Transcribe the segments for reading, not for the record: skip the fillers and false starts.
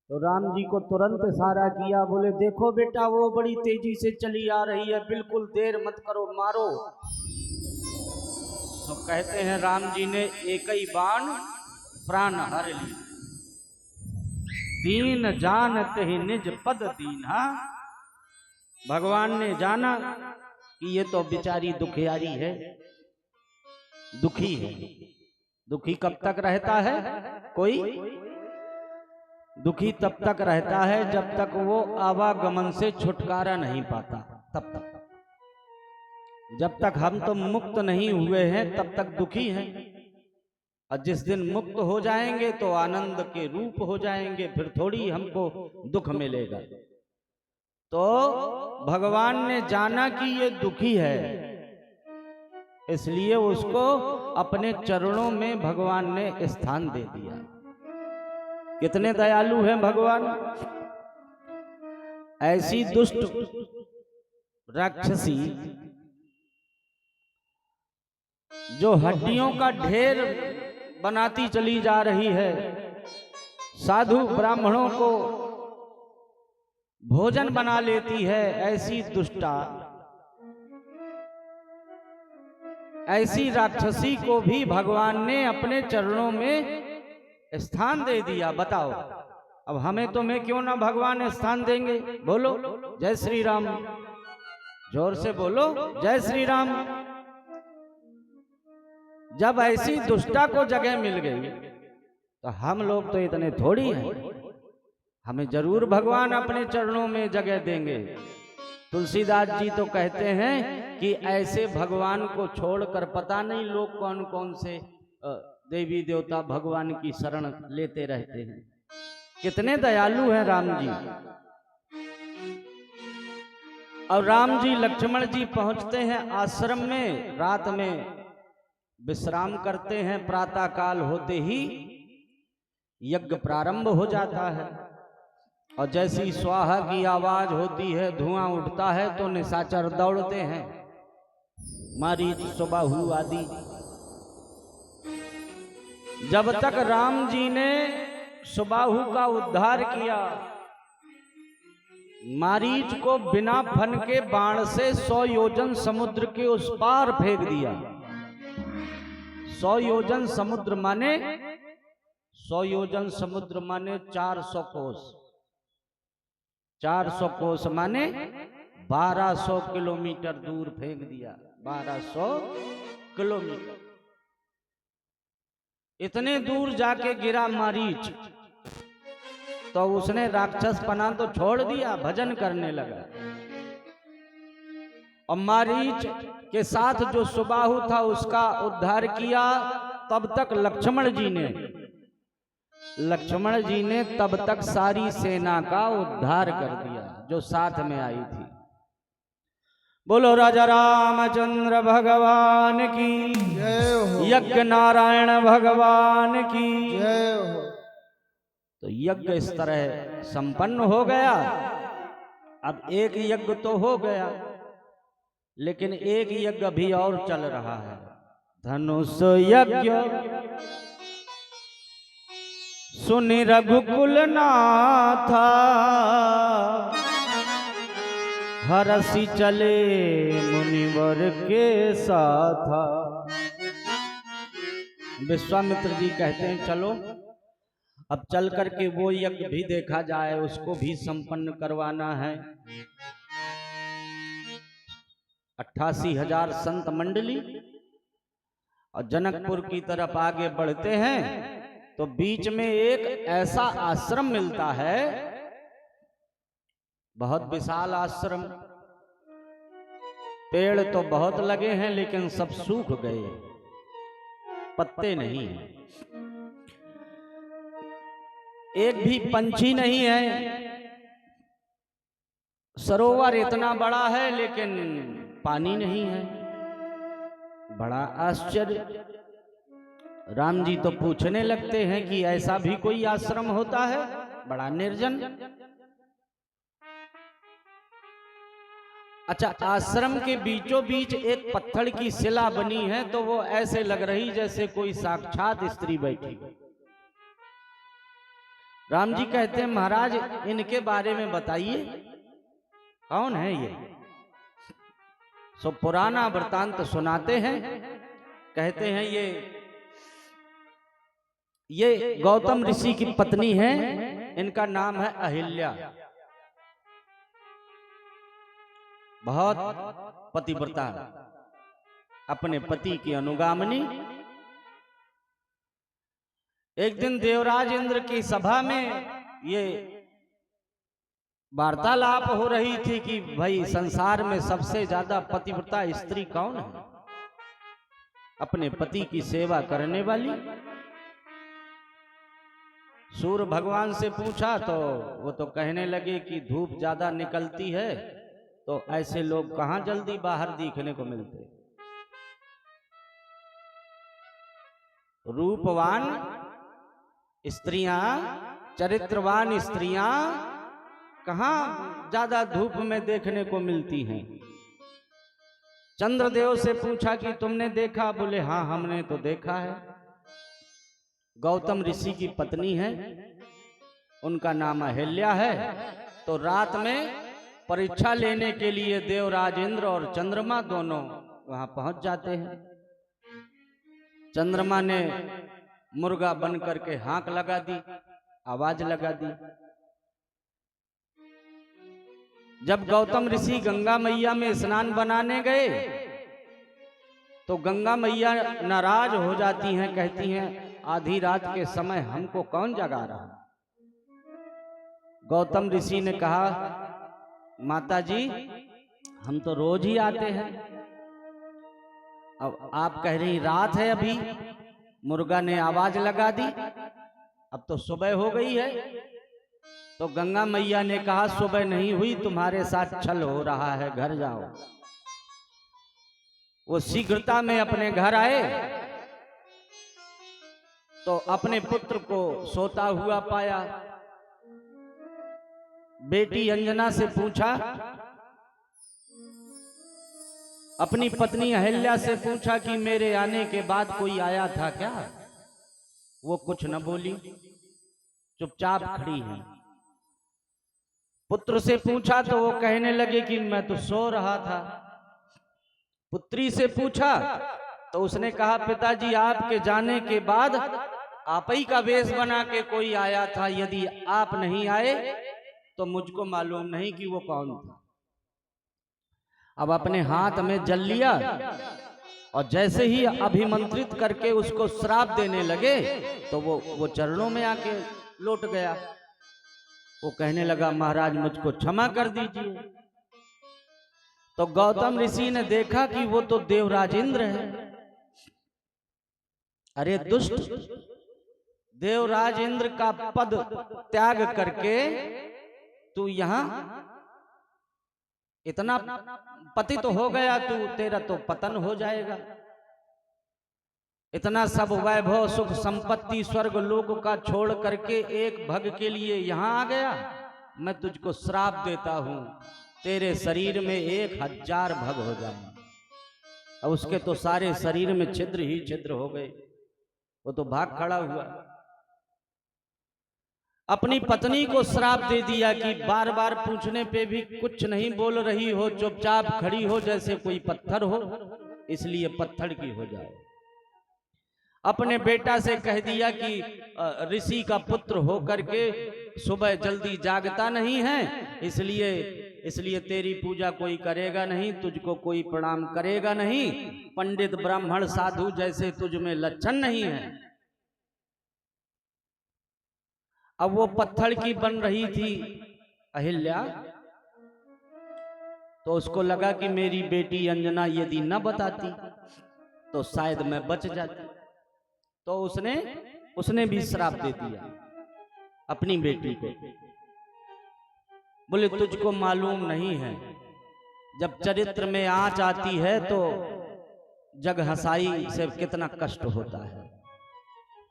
तो राम जी को तुरंत इशारा किया, बोले देखो बेटा वो बड़ी तेजी से चली आ रही है, बिल्कुल देर मत करो, मारो। तो कहते हैं राम जी ने एक ही बाण प्राण हर ली। दीन जानत ही निज पद दीना। भगवान ने जाना कि ये तो बेचारी दुखियारी है, दुखी है। दुखी कब तक रहता है कोई? दुखी तब तक रहता है जब तक वो आवागमन से छुटकारा नहीं पाता, तब तक। जब तक हम तो मुक्त नहीं हुए हैं तब तक दुखी हैं, और जिस दिन मुक्त हो जाएंगे तो आनंद के रूप हो जाएंगे, फिर थोड़ी हमको दुख मिलेगा। तो भगवान ने जाना कि ये दुखी है, इसलिए उसको अपने चरणों में भगवान ने स्थान दे दिया। कितने दयालु हैं भगवान। ऐसी दुष्ट राक्षसी जो हड्डियों का ढेर बनाती चली जा रही है, साधु ब्राह्मणों को भोजन बना लेती है, ऐसी दुष्टा, ऐसी राक्षसी को भी भगवान ने अपने चरणों में स्थान दे दिया। बताओ अब हमें तुम्हें क्यों ना भगवान स्थान देंगे? बोलो जय श्री राम, जोर से बोलो जय श्री राम। जब ऐसी दुष्टा को जगह मिल गई तो हम लोग तो इतने थोड़ी हैं, हमें जरूर भगवान अपने चरणों में जगह देंगे। तुलसीदास जी तो कहते हैं कि ऐसे भगवान को छोड़कर पता नहीं लोग कौन कौन से देवी देवता भगवान की शरण लेते रहते हैं। कितने दयालु हैं राम जी। और राम जी लक्ष्मण जी पहुंचते हैं आश्रम में, रात में विश्राम करते हैं। प्रातः काल होते ही यज्ञ प्रारंभ हो जाता है, और जैसी स्वाहा की आवाज होती है, धुआं उठता है, तो निशाचर दौड़ते हैं, मारीच सुबाहु आदि। जब तक राम जी ने सुबाहु का उद्धार किया, मारीच को बिना फन के बाण से 100 योजन समुद्र के उस पार फेंक दिया। 100 योजन समुद्र माने 100 योजन समुद्र माने 400 कोस। 400 कोस माने 1200 किलोमीटर दूर फेंक दिया। 1200 किलोमीटर, इतने दूर जाके गिरा मारीच, तो उसने राक्षस पना तो छोड़ दिया, भजन करने लगा। और मारीच के साथ जो सुबाहु था उसका उद्धार किया। तब तक लक्ष्मण जी ने तब तक सारी सेना का उद्धार कर दिया जो साथ में आई थी। बोलो राजा रामचंद्र भगवान की जय हो, यज्ञ नारायण भगवान की जय हो। तो यज्ञ इस तरह संपन्न हो गया। अब एक यज्ञ तो हो गया, लेकिन एक यज्ञ भी और चल रहा है, धनुष यज्ञ। सुनि रघुकुल नाथा, हरसी चले मुनिवर के साथा। विश्वामित्र जी कहते हैं चलो अब चल करके वो यज्ञ भी देखा जाए, उसको भी संपन्न करवाना है। 88,000 संत मंडली और जनकपुर की तरफ आगे बढ़ते हैं, तो बीच में एक ऐसा आश्रम मिलता है, बहुत विशाल आश्रम। पेड़ तो बहुत लगे हैं लेकिन सब सूख गए, पत्ते नहीं हैं, एक भी पंछी नहीं है। सरोवर इतना बड़ा है लेकिन पानी नहीं है, बड़ा आश्चर्य। राम जी तो पूछने लगते हैं कि ऐसा भी कोई आश्रम होता है, बड़ा निर्जन। अच्छा, आश्रम के बीचों बीच एक पत्थर की शिला बनी है, तो वो ऐसे लग रही जैसे कोई साक्षात स्त्री बैठी। राम जी कहते हैं महाराज इनके बारे में बताइए, कौन है ये? सो पुराना वृतांत सुनाते हैं। कहते हैं ये गौतम ऋषि की पत्नी है, इनका नाम है अहिल्या। बहुत पतिव्रता, अपने पति की अनुगामिनी। एक दिन देवराज इंद्र की सभा में ये वार्तालाप हो रही थी कि भाई संसार में सबसे ज्यादा पतिव्रता स्त्री कौन है? अपने पति की सेवा करने वाली। सूर्य भगवान से पूछा तो वो तो कहने लगे कि धूप ज्यादा निकलती है तो ऐसे लोग कहां जल्दी बाहर दिखने को मिलते। रूपवान स्त्रियां, चरित्रवान स्त्रियां कहां ज्यादा धूप में देखने को मिलती हैं। चंद्रदेव से पूछा कि तुमने देखा? बोले हाँ हमने तो देखा है। गौतम ऋषि की पत्नी है, उनका नाम अहिल्या है। तो रात में परीक्षा लेने के लिए देवराज इंद्र और चंद्रमा दोनों वहां पहुंच जाते हैं। चंद्रमा ने मुर्गा बन करके हांक लगा दी, आवाज लगा दी। जब गौतम ऋषि गंगा मैया में स्नान बनाने गए तो गंगा मैया नाराज हो जाती हैं, कहती हैं आधी रात के समय हमको कौन जगा रहा? गौतम ऋषि ने कहा माता जी हम तो रोज ही आते हैं, अब आप कह रही रात है, अभी मुर्गा ने आवाज लगा दी, अब तो सुबह हो गई है। तो गंगा मैया ने कहा सुबह नहीं हुई, तुम्हारे साथ छल हो रहा है, घर जाओ। वो शीघ्रता में अपने घर आए तो अपने पुत्र को सोता हुआ पाया। बेटी अंजना से पूछा, अपनी पत्नी अहिल्या से पूछा कि मेरे आने के बाद कोई आया था क्या? वो कुछ न बोली, चुपचाप खड़ी है। पुत्र से पूछा तो वो कहने लगे कि मैं तो सो रहा था। पुत्री से पूछा तो उसने कहा पिताजी आपके जाने के बाद आप ही का वेश बना के कोई आया था, यदि आप नहीं आए तो मुझको मालूम नहीं कि वो कौन था। अब अपने हाथ में जल लिया और जैसे ही अभिमंत्रित करके उसको श्राप देने लगे तो वो चरणों में आके लौट गया। वो कहने लगा महाराज मुझको क्षमा कर दीजिए। तो गौतम ऋषि ने देखा कि वो तो देवराज इंद्र है। अरे दुष्ट, देवराज इंद्र का पद त्याग करके तू यहां इतना पतित तो हो गया, तू तेरा तो पतन हो जाएगा। इतना सब वैभव सुख संपत्ति स्वर्ग लोक का छोड़ करके एक भग के लिए यहां आ गया। मैं तुझको श्राप देता हूं, तेरे शरीर में 1000 भग हो जाए। अब उसके तो सारे शरीर में छिद्र ही छिद्र हो गए, वो तो भाग खड़ा हुआ। अपनी पत्नी को श्राप दे दिया कि बार बार पूछने पे भी कुछ नहीं बोल रही हो, चुपचाप खड़ी हो जैसे कोई पत्थर हो, इसलिए पत्थर की हो जाए। अपने बेटा से कह दिया कि ऋषि का पुत्र हो करके सुबह जल्दी जागता नहीं है, इसलिए तेरी पूजा कोई करेगा नहीं, तुझको कोई प्रणाम करेगा नहीं। पंडित ब्राह्मण साधु जैसे तुझ में लक्षण नहीं है। अब वो पत्थर की बन रही थी अहिल्या, तो उसको लगा कि मेरी बेटी अंजना यदि न बताती तो शायद मैं बच जाती। तो उसने भी श्राप दे दिया अपनी बेटी को। बोले तुझको मालूम नहीं है, जब चरित्र में आंच आती है तो जग हंसाई से कितना कष्ट होता है।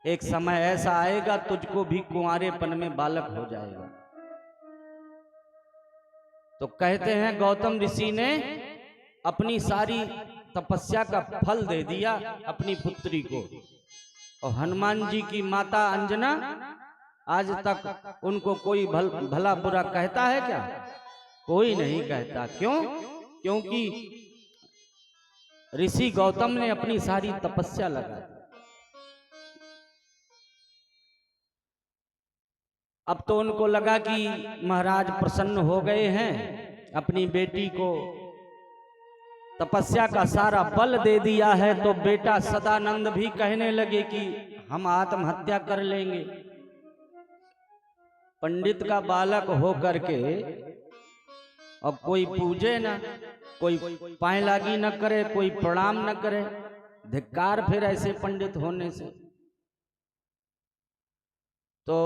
एक समय ऐसा आएगा तुझको भी कुंवारेपन में बालक हो जाएगा। तो कहते हैं गौतम ऋषि ने अपनी सारी तपस्या का फल दे दिया अपनी पुत्री को। और हनुमान जी की माता अंजना आज तक उनको कोई भला बुरा कहता है क्या? कोई नहीं कहता। क्यों? क्योंकि ऋषि गौतम ने अपनी सारी तपस्या लगा दी। अब तो उनको लगा कि महाराज प्रसन्न हो गए हैं, अपनी बेटी को तपस्या का सारा बल दे दिया है, तो बेटा सदानंद भी कहने लगे कि हम आत्महत्या कर लेंगे। पंडित का बालक हो करके अब कोई पूजे ना, कोई पाए लागी न करे, कोई प्रणाम न करे, धिक्कार फिर ऐसे पंडित होने से। तो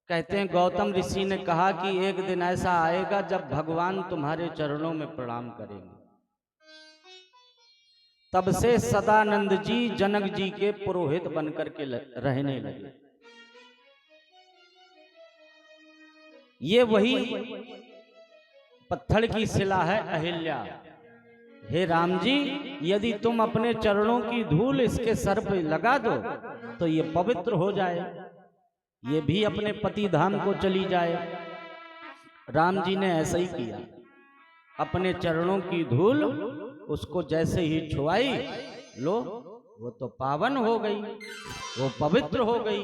कहते हैं गौतम ऋषि ने कहा कि एक दिन ऐसा आएगा जब भगवान तुम्हारे चरणों में प्रणाम करेंगे। तब से सदानंद जी जनक जी के पुरोहित बनकर के रहने लगे। ये वही पत्थर की शिला है अहिल्या। हे राम जी, यदि तुम अपने चरणों की धूल इसके सर पे लगा दो तो ये पवित्र हो जाए, ये भी अपने पति धाम को चली जाए। राम जी ने ऐसा ही किया, अपने चरणों की धूल उसको जैसे ही छुआई, लो वो तो पावन हो गई, वो पवित्र हो गई,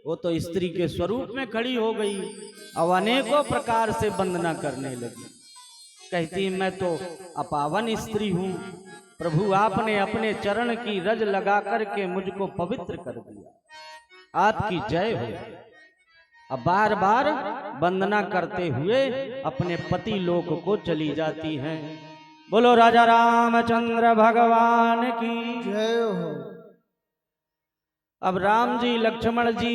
वो तो स्त्री के स्वरूप में खड़ी हो गई। अब अनेकों प्रकार से वंदना करने लगी, कहती मैं तो अपावन स्त्री हूं, प्रभु आपने अपने चरण की रज लगा करके मुझको पवित्र कर दिया, आपकी जय हो। अब बार बार वंदना करते हुए अपने पति लोक को चली जाती हैं। बोलो राजा रामचंद्र भगवान की जय हो। अब राम जी, लक्ष्मण जी,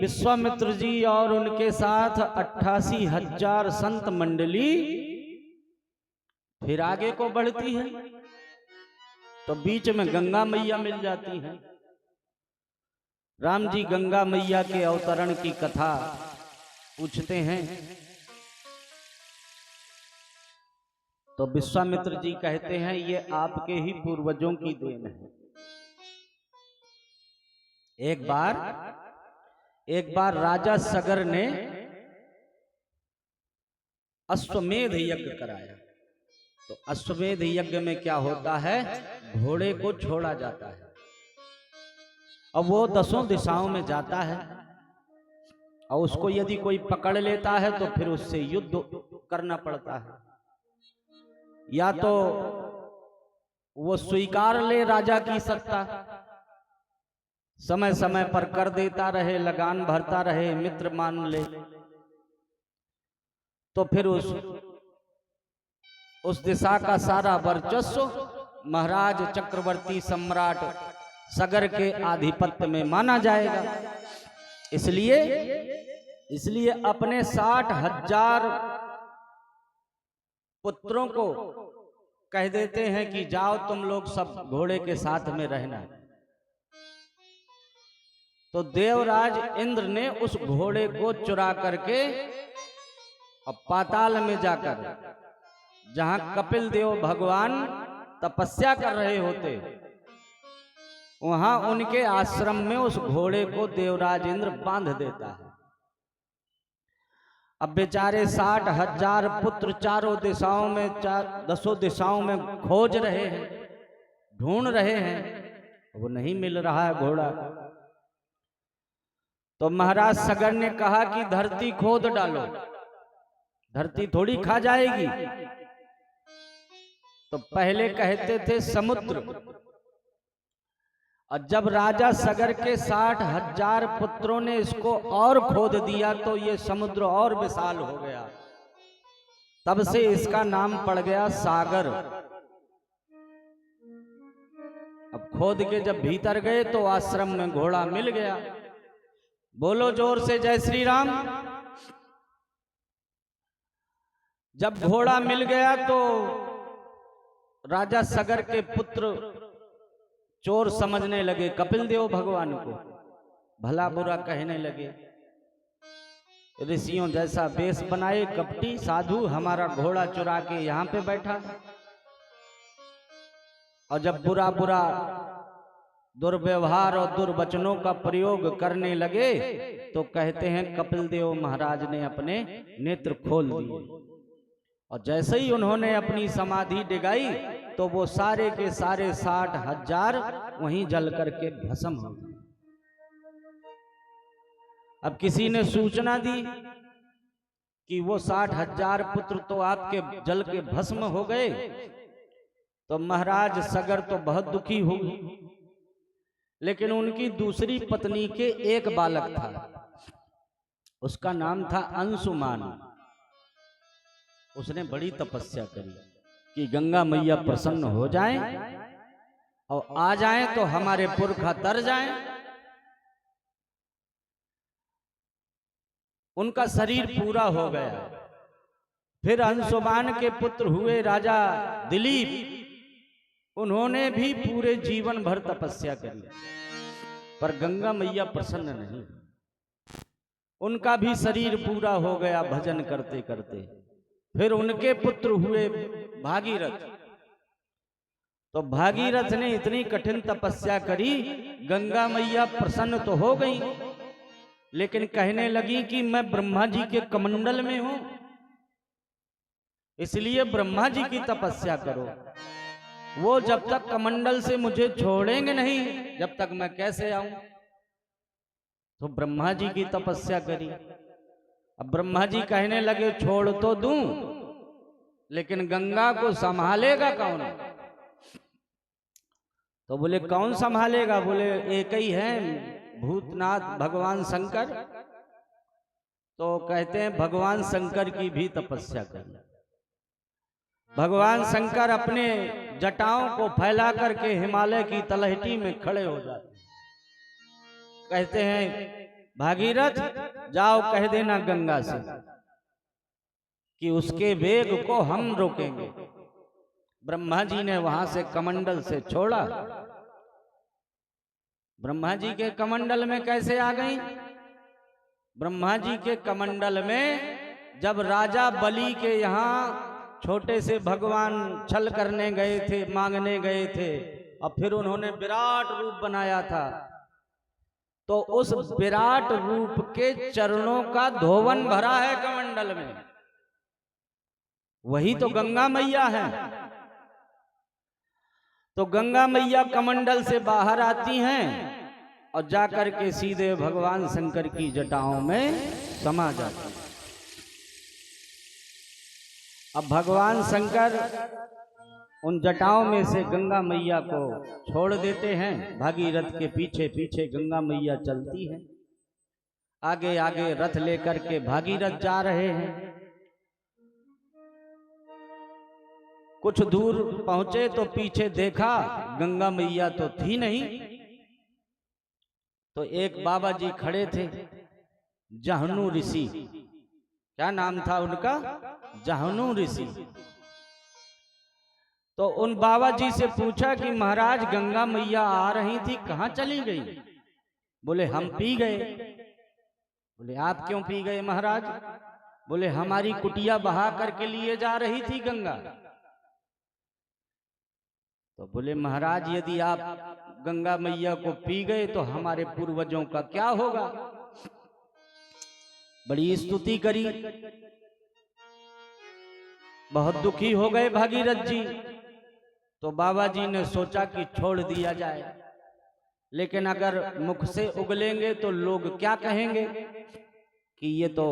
विश्वामित्र जी और उनके साथ 88,000 संत मंडली फिर आगे को बढ़ती है, तो बीच में गंगा मैया मिल जाती हैं। राम जी गंगा मैया के अवतरण की कथा पूछते हैं, तो विश्वामित्र जी कहते हैं ये आपके ही पूर्वजों की देन है। एक बार राजा सगर ने अश्वमेध यज्ञ कराया। तो अश्वमेध यज्ञ में क्या होता है, घोड़े को छोड़ा जाता है, अब वो 10 दिशाओं में जाता है, और उसको यदि कोई पकड़ लेता है तो फिर उससे युद्ध करना पड़ता है, या तो वो स्वीकार ले राजा की सत्ता, समय समय पर कर देता रहे, लगान भरता रहे, मित्र मान ले, तो फिर उस दिशा का सारा वर्चस्व महाराज चक्रवर्ती सम्राट सगर के आधिपत्य में माना जाएगा। इसलिए अपने 60,000 पुत्रों को कह देते हैं कि जाओ तुम लोग सब घोड़े के साथ में रहना। तो देवराज इंद्र ने उस घोड़े को चुरा करके अब पाताल में जाकर, जहां कपिल देव भगवान तपस्या कर रहे होते, वहां उनके आश्रम में उस घोड़े को देवराज इंद्र बांध देता है। अब बेचारे 60,000 पुत्र चारों दिशाओं में, 10 दिशाओं में खोज रहे हैं, ढूंढ रहे हैं, वो नहीं मिल रहा है घोड़ा। तो महाराज सगर ने कहा कि धरती खोद डालो, धरती थोड़ी खा जाएगी। तो पहले कहते थे समुद्र, और जब राजा सगर के 60,000 पुत्रों ने इसको और खोद दिया तो ये समुद्र और विशाल हो गया, तब से इसका नाम पड़ गया सागर। अब खोद के जब भीतर गए तो आश्रम में घोड़ा मिल गया। बोलो जोर से जय श्री राम। जब घोड़ा मिल गया तो राजा सगर के पुत्र चोर समझने लगे कपिल देव भगवान को, भला बुरा कहने लगे, ऋषियों जैसा वेश बनाए कपटी साधु हमारा घोड़ा चुरा के यहां पे बैठा। और जब बुरा बुरा दुर्व्यवहार और दुर्वचनों का प्रयोग करने लगे तो कहते हैं कपिल देव महाराज ने अपने नेत्र खोल दिए और जैसे ही उन्होंने अपनी समाधि डिगाई तो वो सारे के सारे 60,000 वहीं जल करके भस्म हो गए। अब किसी ने सूचना दी कि वो 60,000 पुत्र तो आपके जल के भस्म हो गए, तो महाराज सगर तो बहुत दुखी हुए, लेकिन उनकी दूसरी पत्नी के एक बालक था, उसका नाम था अंशुमान। उसने बड़ी तपस्या करी कि गंगा मैया प्रसन्न हो जाएं और आ जाएं तो हमारे पुरखा तर जाएं। उनका शरीर पूरा हो गया। फिर अंशुमान के पुत्र हुए राजा दिलीप, उन्होंने भी पूरे जीवन भर तपस्या करी, पर गंगा मैया प्रसन्न नहीं। उनका भी शरीर पूरा हो गया भजन करते करते। फिर उनके पुत्र हुए भागीरथ। तो भागीरथ ने इतनी कठिन तपस्या करी, गंगा मैया प्रसन्न तो हो गई, लेकिन कहने लगी कि मैं ब्रह्मा जी के कमंडल में हूं, इसलिए ब्रह्मा जी की तपस्या करो। वो जब तक कमंडल से मुझे छोड़ेंगे नहीं, जब तक मैं कैसे आऊं। तो ब्रह्मा जी की तपस्या करी। अब ब्रह्मा जी कहने लगे छोड़ तो दूं, लेकिन गंगा को संभालेगा कौन। तो बोले कौन संभालेगा। बोले एक ही है, भूतनाथ भगवान शंकर। तो कहते हैं भगवान शंकर की भी तपस्या करी। भगवान शंकर अपने जटाओं को फैला करके हिमालय की तलहटी में खड़े हो जाते। कहते हैं भागीरथ जाओ कह देना गंगा से कि उसके वेग को हम रोकेंगे। ब्रह्मा जी ने वहां से कमंडल से छोड़ा। ब्रह्मा जी के कमंडल में कैसे आ गई। ब्रह्मा जी के कमंडल में जब राजा बलि के यहाँ छोटे से भगवान छल करने गए थे, मांगने गए थे, और फिर उन्होंने विराट रूप बनाया था, तो उस विराट रूप के चरणों का धोवन भरा है कमंडल में। वही तो गंगा मैया है। तो गंगा मैया कमंडल से बाहर आती हैं और जाकर के सीधे भगवान शंकर की जटाओं में समा जाती हैं। अब भगवान शंकर उन जटाओं में से गंगा मैया को छोड़ देते हैं। भागीरथ के पीछे पीछे गंगा मैया चलती है। आगे आगे रथ लेकर के भागीरथ जा रहे हैं। कुछ दूर पहुंचे तो पीछे देखा गंगा मैया तो थी नहीं। तो एक बाबा जी खड़े थे, जहनु ऋषि। क्या नाम था उनका? जहनु ऋषि। तो उन बाबा जी से पूछा कि महाराज गंगा मैया आ रही थी, कहाँ चली गई। बोले हम पी गए। बोले आप क्यों पी गए महाराज। बोले हमारी कुटिया बहा करके लिए जा रही थी गंगा। तो बोले महाराज यदि आप गंगा मैया को पी गए तो हमारे पूर्वजों का क्या होगा। बड़ी स्तुति करी। बहुत दुखी हो गए भागीरथ जी। तो बाबा जी ने सोचा कि छोड़ दिया जाए, लेकिन अगर मुख से उगलेंगे तो लोग क्या कहेंगे कि ये तो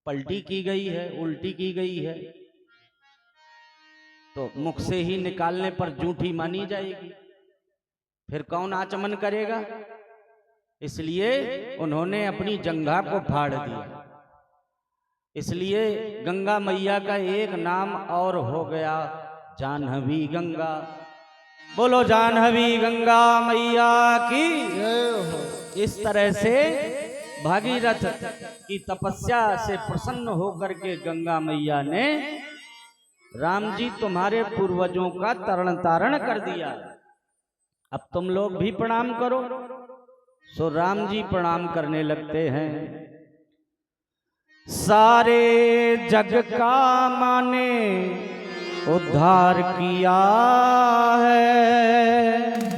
पलटी की गई है, उल्टी की गई है। तो मुख से ही निकालने पर जूठी मानी जाएगी, फिर कौन आचमन करेगा। इसलिए उन्होंने अपनी जंघा को फाड़ दिया। इसलिए गंगा मैया का एक नाम और हो गया जाह्नवी गंगा। बोलो जाह्नवी गंगा मैया की। इस तरह से भागीरथ की तपस्या से प्रसन्न होकर के गंगा मैया ने राम जी तुम्हारे पूर्वजों का तरण तारण कर दिया, अब तुम लोग भी प्रणाम करो। सो राम जी प्रणाम करने लगते हैं। सारे जग का माने उद्धार किया है।